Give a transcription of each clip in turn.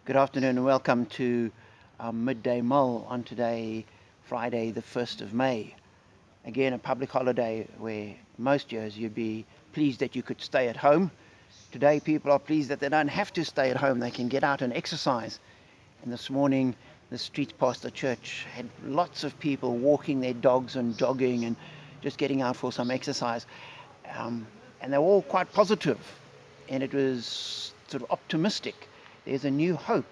Good afternoon and welcome to our Midday Mull on today, Friday the 1st of May. Again, a public holiday where most years you'd be pleased that you could stay at home. Today people are pleased that they don't have to stay at home, they can get out and exercise. And this morning the streets past the church had lots of people walking their dogs and jogging and just getting out for some exercise. And they were all quite positive, and it was sort of optimistic. There's a new hope,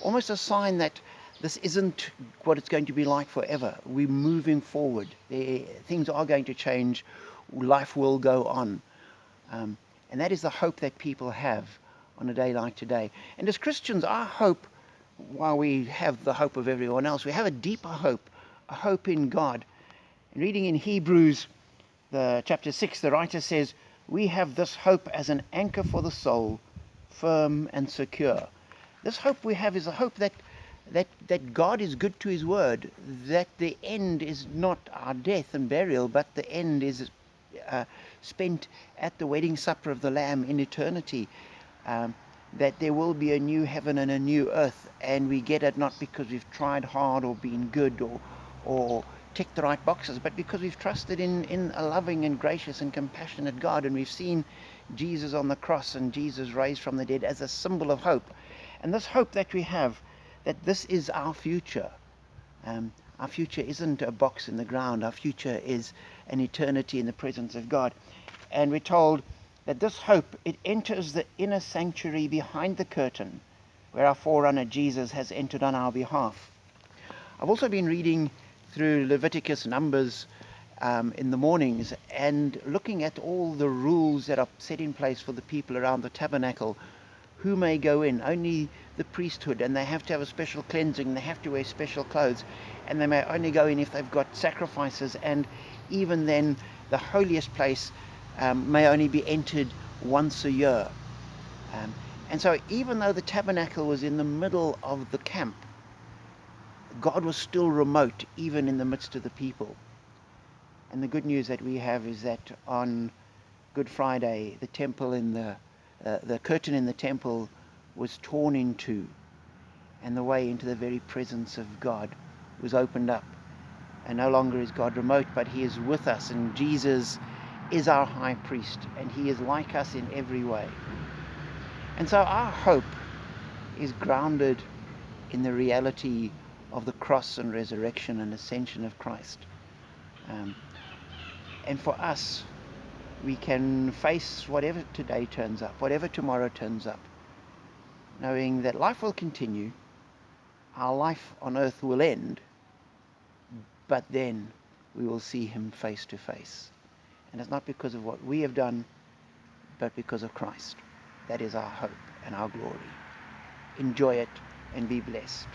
almost a sign that this isn't what it's going to be like forever. We're moving forward. Things are going to change. Life will go on. And that is the hope that people have on a day like today. And as Christians, our hope, while we have the hope of everyone else, we have a deeper hope, a hope in God. And reading in Hebrews, chapter 6, the writer says, "We have this hope as an anchor for the soul, firm and secure." This hope we have is a hope that God is good to his word, that the end is not our death and burial, but the end is spent at the wedding supper of the Lamb in eternity, that there will be a new heaven and a new earth, and we get it not because we've tried hard or been good or ticked the right boxes, but because we've trusted in a loving and gracious and compassionate God, and we've seen Jesus on the cross and Jesus raised from the dead as a symbol of hope. And this hope that we have, that this is our future. Our future isn't a box in the ground. Our future is an eternity in the presence of God. And we're told that this hope, it enters the inner sanctuary behind the curtain, where our forerunner Jesus has entered on our behalf. I've also been reading through Leviticus, Numbers in the mornings, and looking at all the rules that are set in place for the people around the tabernacle. Who may go in? Only the priesthood, and they have to have a special cleansing, they have to wear special clothes, and they may only go in if they've got sacrifices, and even then the holiest place may only be entered once a year. And so even though the tabernacle was in the middle of the camp, God was still remote, even in the midst of the people. And the good news that we have is that on Good Friday, the temple in the curtain in the temple was torn in two, and the way into the very presence of God was opened up. And no longer is God remote, but he is with us, and Jesus is our high priest, and he is like us in every way. And so our hope is grounded in the reality of the cross and resurrection and ascension of Christ. And for us, we can face whatever today turns up, whatever tomorrow turns up, knowing that life will continue, our life on earth will end, but then we will see him face to face. And it's not because of what we have done, but because of Christ. That is our hope and our glory. Enjoy it and be blessed.